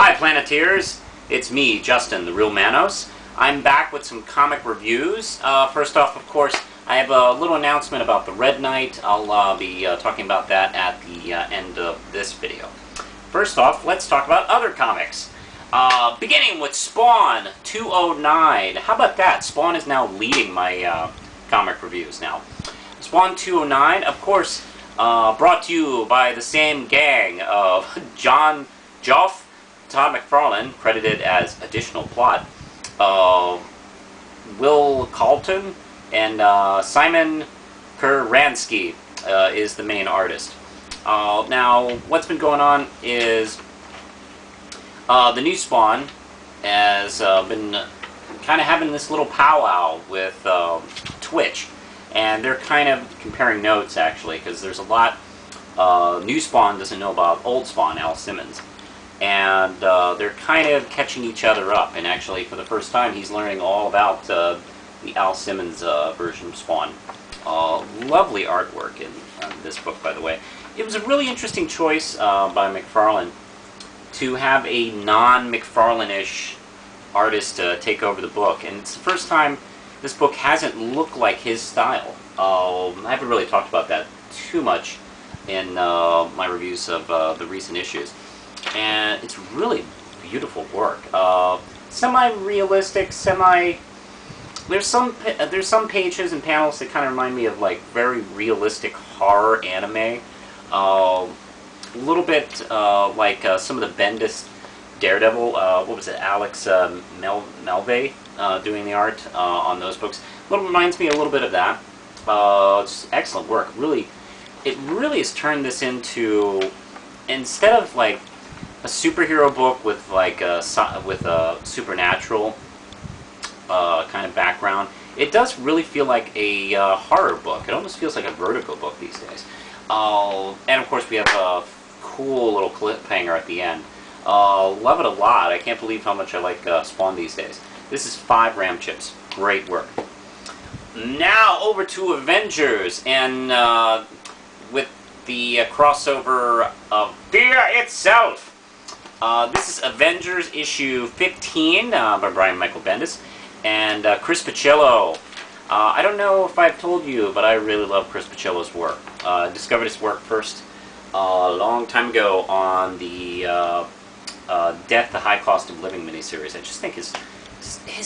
Hi Planeteers, it's me, Justin, the Real Manos. I'm back with some comic reviews. First off, of course, I have a little announcement about the Red Knight. I'll be talking about that at the end of this video. First off, let's talk about other comics. Beginning with Spawn 209. How about that? Spawn is now leading my comic reviews now. Spawn 209, of course, brought to you by the same gang of Joff, Todd McFarlane, credited as additional plot, Will Carlton, and Simon Kuransky is the main artist. Now, what's been going on is the new Spawn has been kind of having this little powwow with Twitch, and they're kind of comparing notes, actually, because there's a lot new Spawn doesn't know about old Spawn, Al Simmons. And they're kind of catching each other up, and actually for the first time he's learning all about the Al Simmons version of Spawn. Lovely artwork in this book, by the way. It was a really interesting choice by McFarlane to have a non-McFarlane-ish artist take over the book, and it's the first time this book hasn't looked like his style. I haven't really talked about that too much in my reviews of the recent issues. And it's really beautiful work. Semi-realistic, There's some pages and panels that kind of remind me of like very realistic horror anime. A little bit like some of the Bendis Daredevil. What was it? Alex Melvey doing the art on those books. Reminds me a little bit of that. It's excellent work. It really has turned this into, instead of like a superhero book with like a supernatural kind of background, it does really feel like a horror book. It almost feels like a Vertigo book these days. And of course we have a cool little cliffhanger at the end. Love it a lot. I can't believe how much I like Spawn these days. This is 5 Ram Chips. Great work. Now over to Avengers, and with the crossover of Fear itself. This is Avengers issue 15 by Brian Michael Bendis and Chris Picciello. I don't know if I've told you, but I really love Chris Picciello's work. I discovered his work first a long time ago on the Death, the High Cost of Living miniseries. I just think his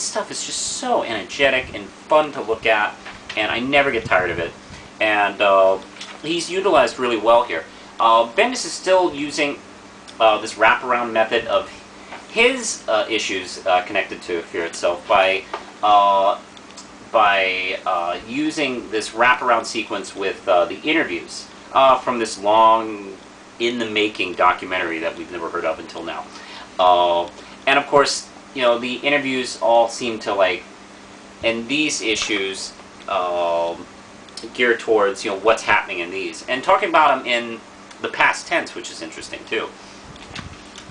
stuff is just so energetic and fun to look at, and I never get tired of it. And he's utilized really well here. Bendis is still using this wraparound method of his issues connected to Fear itself by using this wraparound sequence with the interviews from this long, in-the-making documentary that we've never heard of until now. And of course, you know, the interviews all seem to, like, in these issues, geared towards, you know, what's happening in these. And talking about them in the past tense, which is interesting, too.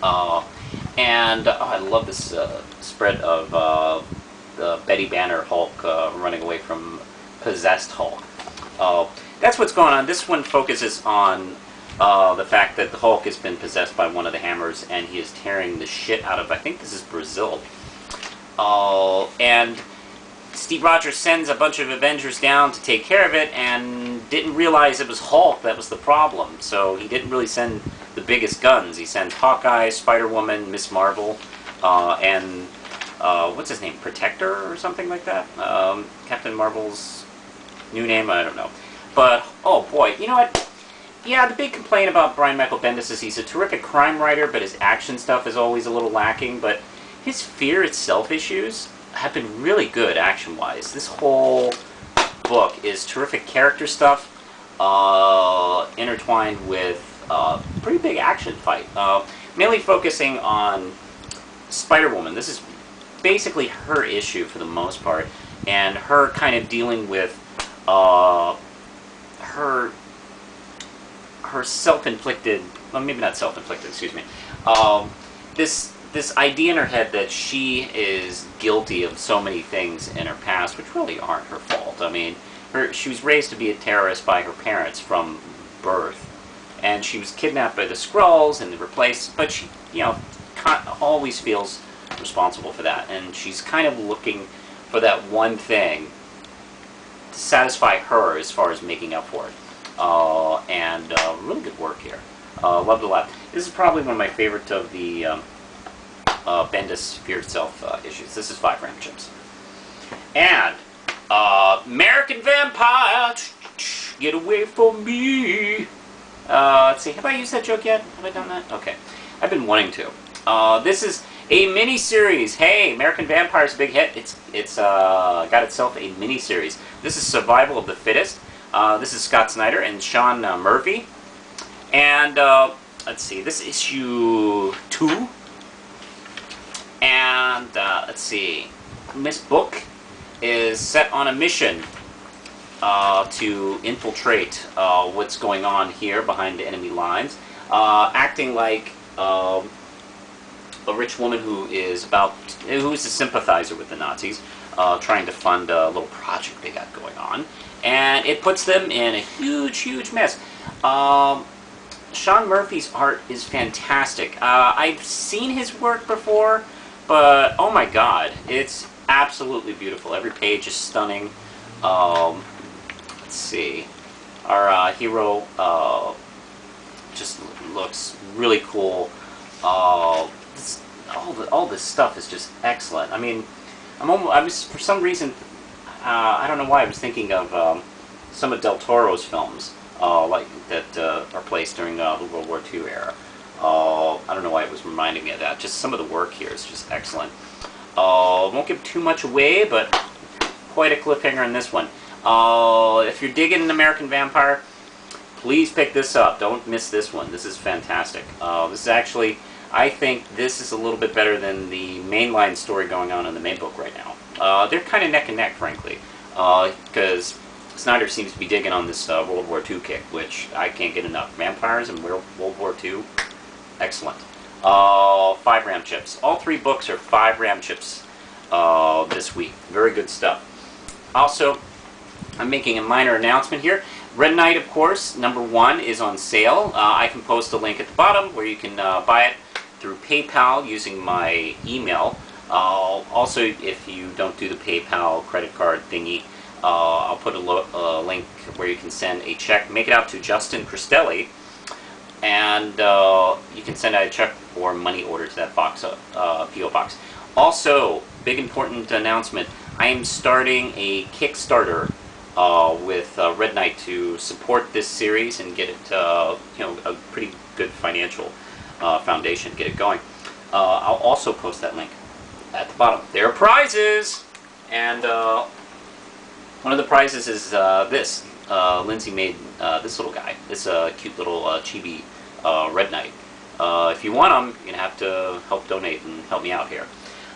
I love this spread of the Betty Banner Hulk running away from possessed Hulk. That's what's going on. This one focuses on the fact that the Hulk has been possessed by one of the Hammers, and he is tearing the shit out of, I think this is Brazil. And Steve Rogers sends a bunch of Avengers down to take care of it, and didn't realize it was Hulk that was the problem. So he didn't really send the biggest guns. He sent Hawkeye, Spider-Woman, Miss Marvel, and what's his name? Protector or something like that? Captain Marvel's new name? I don't know. But, oh boy, you know what? Yeah, the big complaint about Brian Michael Bendis is he's a terrific crime writer, but his action stuff is always a little lacking. But his Fear itself issues have been really good action-wise. This whole book is terrific character stuff, intertwined with pretty big action fight. Mainly focusing on Spider-Woman. This is basically her issue for the most part, and her kind of dealing with her self-inflicted, well, maybe not self-inflicted, excuse me, this idea in her head that she is guilty of so many things in her past, which really aren't her fault. I mean, she was raised to be a terrorist by her parents from birth, and she was kidnapped by the Skrulls and replaced, but she, you know, always feels responsible for that, and she's kind of looking for that one thing to satisfy her as far as making up for it. Really good work here. Loved it a lot. This is probably one of my favorite of the Bendis Fear Itself issues. This is 5 gram chips. And American Vampire, get away from me. Let's see, have I used that joke yet? Have I done that? Okay. I've been wanting to. This is a mini-series. Hey, American Vampire's a big hit. It's got itself a mini-series. This is Survival of the Fittest. This is Scott Snyder and Sean Murphy. And let's see, this is issue 2. And let's see, Miss Book is set on a mission to infiltrate what's going on here behind the enemy lines, acting like a rich woman who's a sympathizer with the Nazis, trying to fund a little project they got going on, and it puts them in a huge mess. Sean Murphy's art is fantastic. I've seen his work before, but oh my god, it's absolutely beautiful. Every page is stunning. Let's see. Our hero just looks really cool. All this stuff is just excellent. I mean, I was for some reason, I don't know why, I was thinking of some of Del Toro's films, like that are placed during the World War II era. I don't know why it was reminding me of that. Just some of the work here is just excellent. Won't give too much away, but quite a cliffhanger in this one. If you're digging an American Vampire, please pick this up. Don't miss this one. This is fantastic. This is actually, I think this is a little bit better than the mainline story going on in the main book right now. They're kind of neck and neck, frankly, because Snyder seems to be digging on this World War II kick, which I can't get enough. Vampires and World War II, excellent. 5 RAM chips. All 3 books are 5 RAM chips this week. Very good stuff. Also, I'm making a minor announcement here. Red Knight, of course, #1 is on sale. I can post a link at the bottom where you can buy it through PayPal using my email. Also, if you don't do the PayPal credit card thingy, I'll put a link where you can send a check. Make it out to Justin Cristelli, and you can send out a check or money order to that box, P.O. box. Also, big important announcement. I am starting a Kickstarter with Red Knight to support this series and get it, a pretty good financial foundation to get it going. I'll also post that link at the bottom. There are prizes, and one of the prizes is this. Lindsay made this little guy. This cute little chibi Red Knight. If you want them, you're going to have to help donate and help me out here.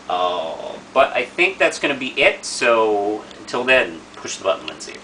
But I think that's going to be it, so until then, push the button, Lindsay.